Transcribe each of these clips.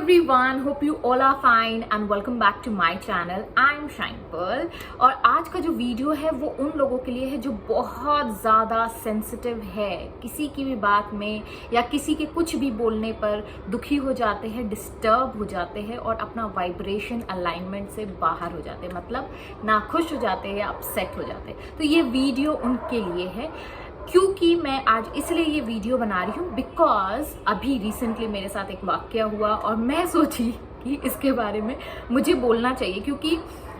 everyone, hope you all are fine and welcome back to my channel. I am Shine Pearl और आज का जो video है वो उन लोगों के लिए है जो बहुत ज़्यादा सेंसिटिव है, किसी की भी बात में या किसी के कुछ भी बोलने पर दुखी हो जाते हैं, डिस्टर्ब हो जाते हैं और अपना वाइब्रेशन अलाइनमेंट से बाहर हो जाते हैं, मतलब नाखुश हो जाते हैं, अपसेट हो जाते हैं। तो ये वीडियो उनके लिए है। क्योंकि मैं आज इसलिए ये वीडियो बना रही हूँ बिकॉज अभी रिसेंटली मेरे साथ एक वाकया हुआ और मैं सोची कि इसके बारे में मुझे बोलना चाहिए, क्योंकि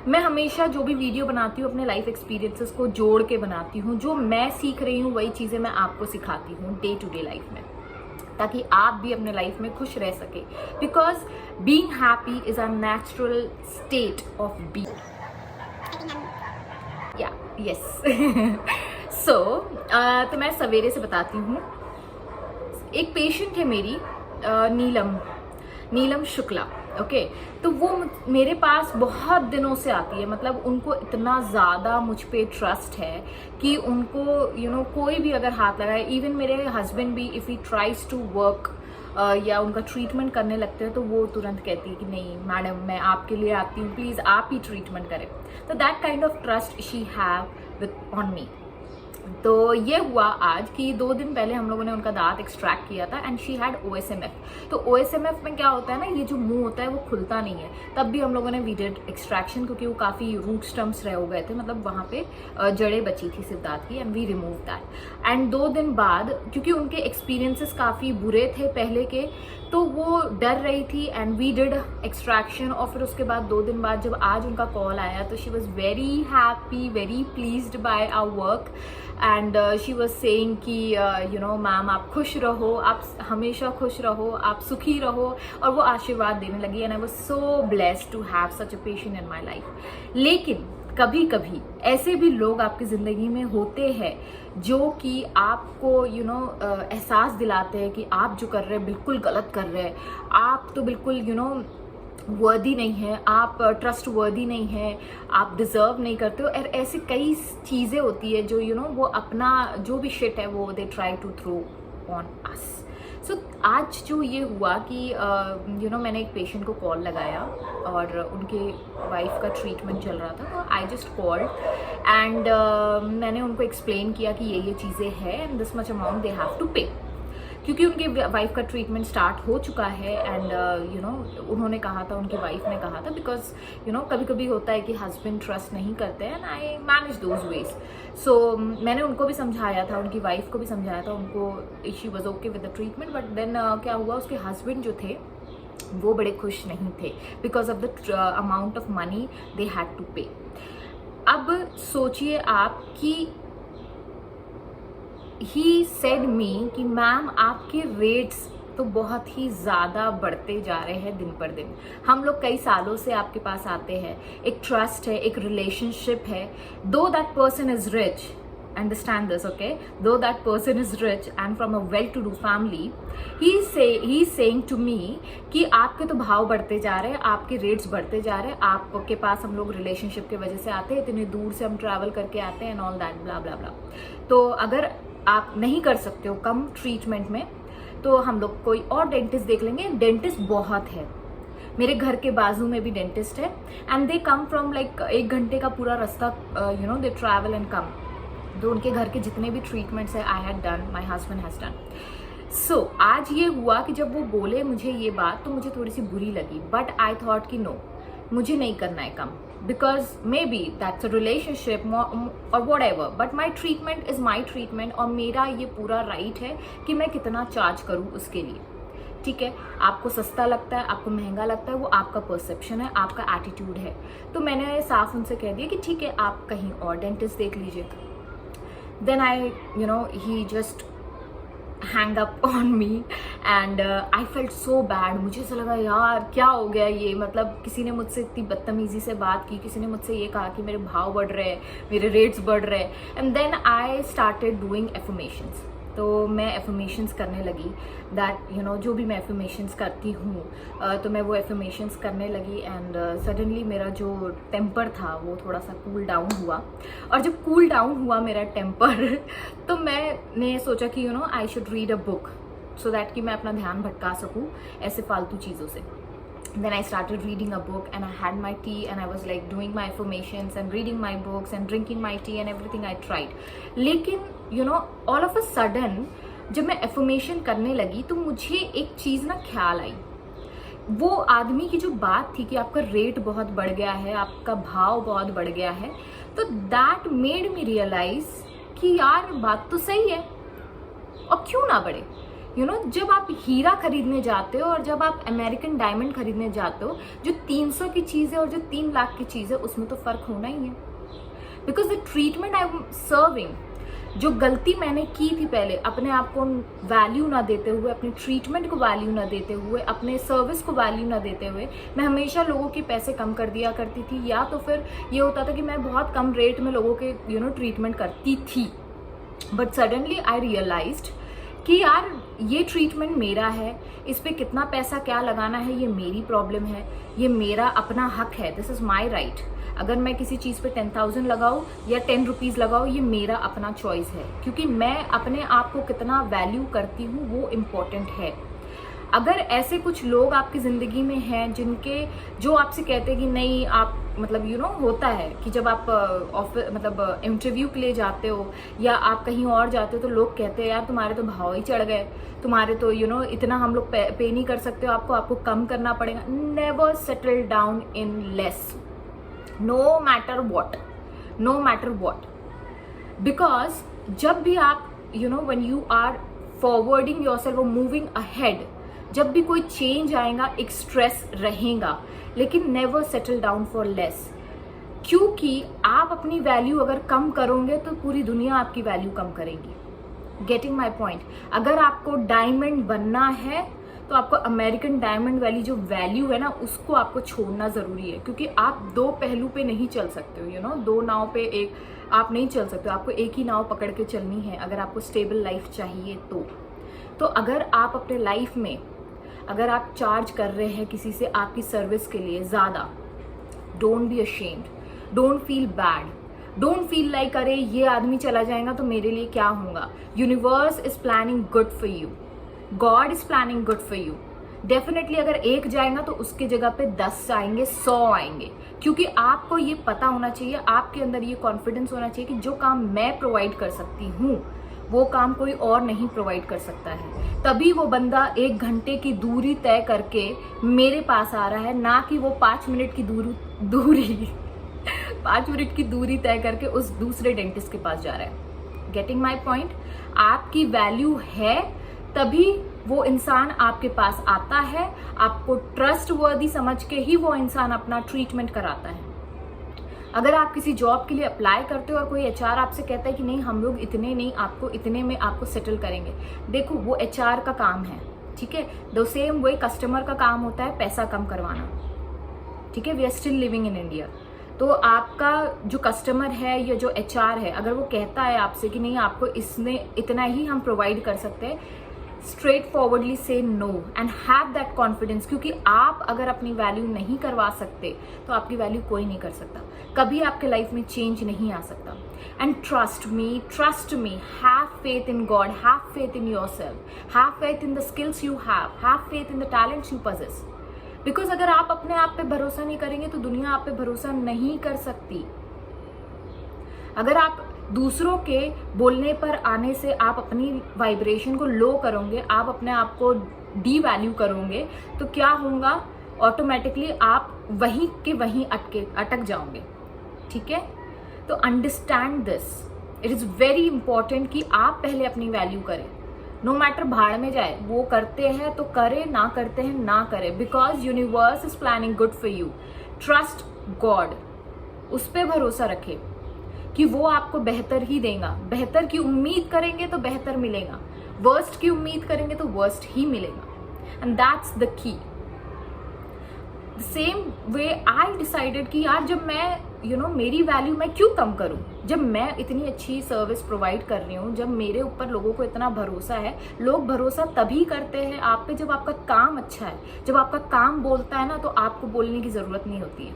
मैं हमेशा जो भी वीडियो बनाती हूँ अपने लाइफ एक्सपीरियंसेस को जोड़ के बनाती हूँ। जो मैं सीख रही हूँ वही चीज़ें मैं आपको सिखाती हूँ डे टू डे लाइफ में, ताकि आप भी अपने लाइफ में खुश रह सके। Because being happy is a natural state of being. या यस सो तो मैं सवेरे से बताती हूँ। एक पेशेंट है मेरी, नीलम शुक्ला। ओके, तो वो मेरे पास बहुत दिनों से आती है। मतलब उनको इतना ज़्यादा मुझ पे ट्रस्ट है कि उनको कोई भी अगर हाथ लगाए, इवन मेरे हस्बैंड भी, if he tries to work या उनका ट्रीटमेंट करने लगते हैं तो वो तुरंत कहती है कि नहीं मैडम, मैं आपके लिए आती हूँ, प्लीज़ आप ही ट्रीटमेंट करें। तो that kind of trust she have with on me. तो ये हुआ आज कि 2 दिन पहले हम लोगों ने उनका दांत एक्सट्रैक्ट किया था एंड शी हैड OSMF। तो OSMF में क्या होता है ना, ये जो मुंह होता है वो खुलता नहीं है। तब भी हम लोगों ने वी डिड एक्सट्रैक्शन, क्योंकि वो काफ़ी रूट स्टम्प्स रह हो गए थे, मतलब वहाँ पे जड़ें बची थी सिर्फ दांत की, and we remove that. And 2 दिन बाद, क्योंकि उनके एक्सपीरियंसेस काफ़ी बुरे थे पहले के, तो वो डर रही थी एंड वी डिड एक्सट्रैक्शन। और फिर उसके बाद 2 दिन बाद जब आज उनका कॉल आया तो she was very happy, very pleased by our work and she was saying कि मैम आप खुश रहो, आप हमेशा खुश रहो, आप सुखी रहो, और वो आशीर्वाद देने लगी। And I was so blessed to have such a patient in my life. लेकिन कभी कभी ऐसे भी लोग आपकी ज़िंदगी में होते हैं जो कि आपको एहसास दिलाते हैं कि आप जो कर रहे हैं बिल्कुल गलत कर रहे हैं, आप तो बिल्कुल वर्दी नहीं है, आप ट्रस्ट वर्दी नहीं है, आप डिज़र्व नहीं करते हो। और ऐसे कई चीज़ें होती है जो वो अपना जो भी शिट है वो they try to throw on us. So आज जो ये हुआ कि मैंने एक पेशेंट को कॉल लगाया और उनके वाइफ का ट्रीटमेंट चल रहा था, तो आई जस्ट कॉल्ड एंड मैंने उनको एक्सप्लेन किया कि ये चीज़ें हैं and this much amount they have to pay, क्योंकि उनके वाइफ का ट्रीटमेंट स्टार्ट हो चुका है। एंड उन्होंने कहा था, उनकी वाइफ ने कहा था, बिकॉज कभी कभी होता है कि हस्बैंड ट्रस्ट नहीं करते हैं and I manage those ways. So मैंने उनको भी समझाया था, उनकी वाइफ को भी समझाया था, उनको she was okay with the treatment. But then क्या हुआ, उसके हस्बैंड जो थे वो बड़े खुश नहीं थे because of the amount of money they had to pay. अब सोचिए आप कि ही सेड मी कि मैम आपके रेट्स तो बहुत ही ज़्यादा बढ़ते जा रहे हैं दिन पर दिन। हम लोग कई सालों से आपके पास आते हैं, एक ट्रस्ट है, एक रिलेशनशिप है। Though that person is rich, understand this, okay, though that person is rich and from a well to do family, he is saying to me कि आपके तो भाव बढ़ते जा रहे हैं, आपके रेट्स बढ़ते जा रहे हैं, आपके पास हम लोग रिलेशनशिप की वजह से आते हैं, इतने दूर से हम ट्रैवल करके आते हैं एंड ऑल दैट ब्ला ब्ला ब्ला। तो अगर आप नहीं कर सकते हो कम ट्रीटमेंट में तो हम लोग कोई और डेंटिस्ट देख लेंगे। डेंटिस्ट बहुत है, मेरे घर के बाजू में भी डेंटिस्ट है and they come from like 1 घंटे का पूरा रास्ता, दे ट्रैवल एंड कम। तो उनके घर के जितने भी ट्रीटमेंट्स है I had done, my husband has done. So आज ये हुआ कि जब वो बोले मुझे ये बात तो मुझे थोड़ी सी बुरी लगी, बट आई थॉट कि नो, मुझे नहीं करना है कम, because maybe that's a relationship or whatever, but my treatment is my treatment और मेरा ये पूरा राइट है कि मैं कितना चार्ज करूँ उसके लिए। ठीक है, आपको सस्ता लगता है, आपको महंगा लगता है, वो आपका परसेप्शन है, आपका एटीट्यूड है। तो मैंने साफ उनसे कह दिया कि ठीक है, आप कहीं और डेंटिस्ट देख लीजिए। Then I he just hang up on me and I felt so bad। मुझे ऐसा लगा यार क्या हो गया ये, मतलब किसी ने मुझसे इतनी बदतमीजी से बात की, किसी ने मुझसे ये कहा कि मेरे भाव बढ़ रहे हैं, मेरे रेट्स बढ़ रहे हैं। And then I started doing affirmations. तो मैं एफर्मेशंस करने लगी दैट जो भी मैं एफर्मेशंस करती हूँ तो मैं वो एफर्मेशंस करने लगी एंड सडनली मेरा जो टेम्पर था वो थोड़ा सा कूल डाउन हुआ। और जब कूल डाउन हुआ मेरा टेम्पर तो मैंने सोचा कि I should read a book so that कि मैं अपना ध्यान भटका सकूँ ऐसे फालतू चीज़ों से। then I started reading a book and I had my tea and I was like doing my affirmations and reading my books and drinking my tea and everything I tried. लेकिन you know all of a sudden जब मैं affirmation करने लगी तो मुझे एक चीज़ ना ख्याल आई. वो आदमी की जो बात थी कि आपका रेट बहुत बढ़ गया है, आपका भाव बहुत बढ़ गया है, तो that made me realize कि यार बात तो सही है और क्यों ना बढ़े. जब आप हीरा खरीदने जाते हो और जब आप अमेरिकन डायमंड खरीदने जाते हो, जो 300 की चीज़ है और जो 3 लाख की चीज़ है उसमें तो फ़र्क होना ही है. Because the treatment I am serving, जो गलती मैंने की थी पहले, अपने आप को वैल्यू ना देते हुए, अपने ट्रीटमेंट को वैल्यू ना देते हुए, अपने सर्विस को वैल्यू ना देते हुए, मैं हमेशा लोगों के पैसे कम कर दिया करती थी, या तो फिर ये होता था कि मैं बहुत कम रेट में लोगों के ट्रीटमेंट करती थी. बट सडनली आई रियलाइज्ड कि यार ये ट्रीटमेंट मेरा है, इस पे कितना पैसा क्या लगाना है ये मेरी प्रॉब्लम है, ये मेरा अपना हक है, दिस इज़ माई राइट. अगर मैं किसी चीज़ पे 10,000 लगाऊँ या 10 रुपीज़ लगाऊँ, ये मेरा अपना चॉइस है, क्योंकि मैं अपने आप को कितना वैल्यू करती हूँ वो इम्पोर्टेंट है. अगर ऐसे कुछ लोग आपकी ज़िंदगी में हैं जो आपसे कहते हैं कि नहीं आप होता है कि जब आप इंटरव्यू के लिए जाते हो या आप कहीं और जाते हो तो लोग कहते हैं यार तुम्हारे तो भाव ही चढ़ गए, तुम्हारे तो इतना हम लोग पे नहीं कर सकते हो, आपको कम करना पड़ेगा. Never settle down in less, no matter what. Because जब भी आप when you are forwarding yourself और मूविंग अहेड, जब भी कोई चेंज आएगा एक स्ट्रेस रहेगा, लेकिन never settle down for less. क्योंकि आप अपनी वैल्यू अगर कम करोगे तो पूरी दुनिया आपकी वैल्यू कम करेगी. Getting my point. अगर आपको डायमंड बनना है तो आपको अमेरिकन डायमंड वाली जो वैल्यू है ना उसको आपको छोड़ना ज़रूरी है, क्योंकि आप दो पहलू पे नहीं चल सकते हो. दो नाव पे एक आप नहीं चल सकते हो, आपको एक ही नाव पकड़ के चलनी है अगर आपको स्टेबल लाइफ चाहिए तो अगर आप अपने लाइफ में अगर आप चार्ज कर रहे हैं किसी से आपकी सर्विस के लिए ज़्यादा, don't be ashamed, don't feel bad, don't feel like अरे ये आदमी चला जाएगा तो मेरे लिए क्या होगा. Universe is planning good for you, God is planning good for you. Definitely अगर एक जाएगा तो उसके जगह पे 10 आएंगे, 100 आएंगे, क्योंकि आपको ये पता होना चाहिए, आपके अंदर ये कॉन्फिडेंस होना चाहिए कि जो काम मैं प्रोवाइड कर सकती हूँ वो काम कोई और नहीं प्रोवाइड कर सकता है. तभी वो बंदा 1 घंटे की दूरी तय करके मेरे पास आ रहा है, ना कि वो 5 मिनट की दूरी 5 मिनट की दूरी तय करके उस दूसरे डेंटिस्ट के पास जा रहा है. Getting my point. आपकी वैल्यू है तभी वो इंसान आपके पास आता है, आपको ट्रस्ट वर्दी समझ के ही वो इंसान अपना ट्रीटमेंट कराता है. अगर आप किसी जॉब के लिए अप्लाई करते हो और कोई एचआर आपसे कहता है कि नहीं हम लोग इतने नहीं, आपको इतने में आपको सेटल करेंगे, देखो वो एचआर का काम है, ठीक है. द सेम वे कस्टमर का काम होता है पैसा कम करवाना, ठीक है. We are still living in India. तो आपका जो कस्टमर है या जो एचआर है, अगर वो कहता है आपसे कि नहीं आपको इसमें इतना ही हम प्रोवाइड कर सकते हैं, स्ट्रेट फॉरवर्डली से no and have that confidence. क्योंकि आप अगर अपनी वैल्यू नहीं करवा सकते तो आपकी वैल्यू कोई नहीं कर सकता, कभी आपके लाइफ में चेंज नहीं आ सकता. And trust me, have faith in God, have faith in yourself, have faith in the skills you have faith in the talents you possess. Because अगर आप अपने आप पे भरोसा नहीं करेंगे तो दुनिया आप पे भरोसा नहीं कर सकती. अगर आप दूसरों के बोलने पर आने से आप अपनी वाइब्रेशन को लो करोगे, आप अपने आप को डी वैल्यू करोगे, तो क्या होगा, ऑटोमेटिकली आप वहीं के वहीं अटक जाओगे. ठीक है. तो understand this, it is very important कि आप पहले अपनी वैल्यू करें. नो मैटर भाड़ में जाए, वो करते हैं तो करे, ना करते हैं ना करे, because universe is planning good for you. Trust God, उस पर भरोसा रखें कि वो आपको बेहतर ही देगा. बेहतर की उम्मीद करेंगे तो बेहतर मिलेगा, वर्स्ट की उम्मीद करेंगे तो वर्स्ट ही मिलेगा. And that's the key. Same way I decided कि यार जब मैं मेरी वैल्यू मैं क्यों कम करूं, जब मैं इतनी अच्छी सर्विस प्रोवाइड कर रही हूँ, जब मेरे ऊपर लोगों को इतना भरोसा है. लोग भरोसा तभी करते हैं आप पे जब आपका काम अच्छा है. जब आपका काम बोलता है ना तो आपको बोलने की जरूरत नहीं होती है.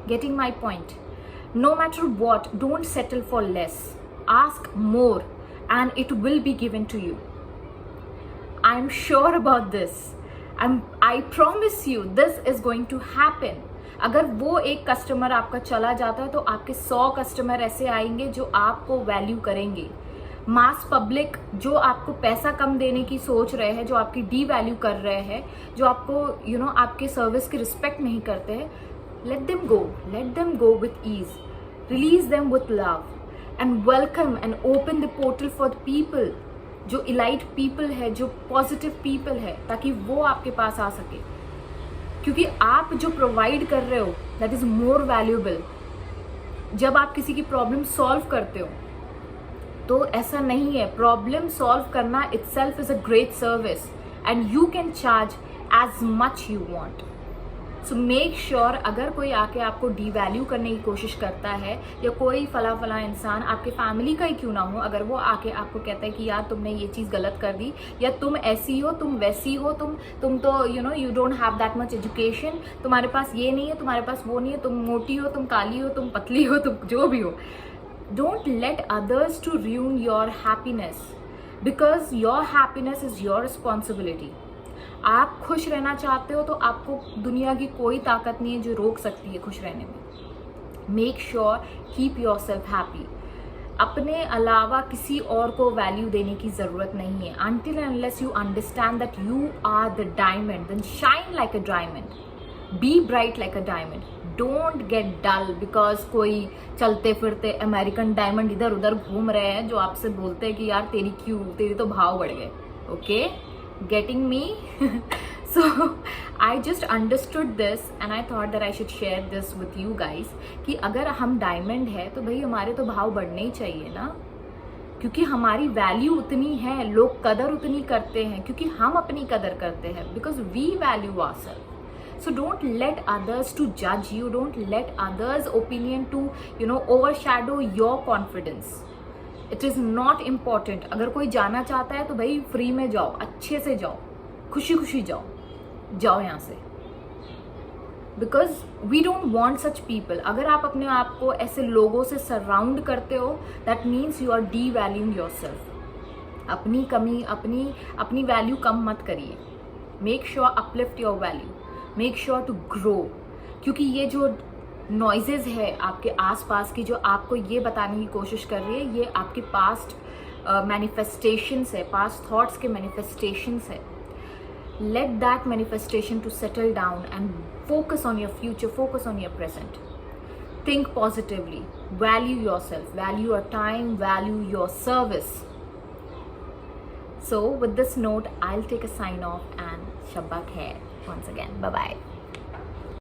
Getting my point. No matter what, don't settle for less. Ask more and it will be given to you. I am sure about this. And I promise you this is going to happen. अगर वो एक customer आपका चला जाता है तो आपके 100 customer ऐसे आएंगे जो आपको वैल्यू करेंगे. मास पब्लिक जो आपको पैसा कम देने की सोच रहे हैं, जो आपकी डी वैल्यू कर रहे हैं, जो आपको आपके सर्विस की रिस्पेक्ट नहीं करते हैं, let them go with ease, release them with love and welcome and open the portal for the people जो elite people है, जो positive people है, ताकि वो आपके पास आ सके. क्योंकि आप जो प्रोवाइड कर रहे हो that is more valuable. जब आप किसी की प्रॉब्लम सॉल्व करते हो तो ऐसा नहीं है, प्रॉब्लम सॉल्व करना itself is a great service and you can charge as much you want. So make sure अगर कोई आके आपको डीवैल्यू करने की कोशिश करता है, या कोई फला इंसान आपके फैमिली का ही क्यों ना हो, अगर वो आके आपको कहता है कि यार तुमने ये चीज़ गलत कर दी, या तुम ऐसी हो, तुम वैसी हो, तुम तो you don't have that much education, तुम्हारे पास ये नहीं है, तुम्हारे पास वो नहीं है, तुम मोटी हो, तुम काली हो, तुम पतली हो, तुम जो भी हो, don't let others to ruin your happiness, because your happiness is your responsibility. आप खुश रहना चाहते हो तो आपको दुनिया की कोई ताकत नहीं है जो रोक सकती है खुश रहने में. Make sure keep your self happy. अपने अलावा किसी और को वैल्यू देने की ज़रूरत नहीं है. Until and unless you understand that you are the diamond, then shine like a diamond, be bright like a diamond. Don't get dull because कोई चलते फिरते अमेरिकन डायमंड इधर उधर घूम रहे हैं जो आपसे बोलते हैं कि यार तेरी तो भाव बढ़ गए. Okay, getting me? So I just understood this and I thought that I should share this with you guys कि अगर हम डायमंड है तो भाई हमारे तो भाव बढ़ने ही चाहिए ना, क्योंकि हमारी वैल्यू उतनी है, लोग कदर उतनी करते हैं क्योंकि हम अपनी कदर करते हैं, because we value ourselves. So don't let others to judge you, don't let others opinion to overshadow your confidence. It is not important. अगर कोई जाना चाहता है तो भाई फ्री में जाओ, अच्छे से जाओ, खुशी खुशी जाओ यहाँ से, because we don't want such people. अगर आप अपने आप को ऐसे लोगों से सराउंड करते हो, that means you are devaluing yourself. अपनी कमी, अपनी वैल्यू कम मत करिए. Make sure uplift your value, make sure to grow. क्योंकि ये जो नॉइजेज है आपके आसपास की जो आपको ये बताने की कोशिश कर रही है, ये आपके पास्ट मैनिफेस्टेशंस है, पास्ट थॉट्स के मैनिफेस्टेशंस है. Let that manifestation to settle down and focus on your future, focus on your present. Think positively, value yourself, value your time, value your service. So with this note, I'll take a sign off and Shabba Khair once again. Bye bye.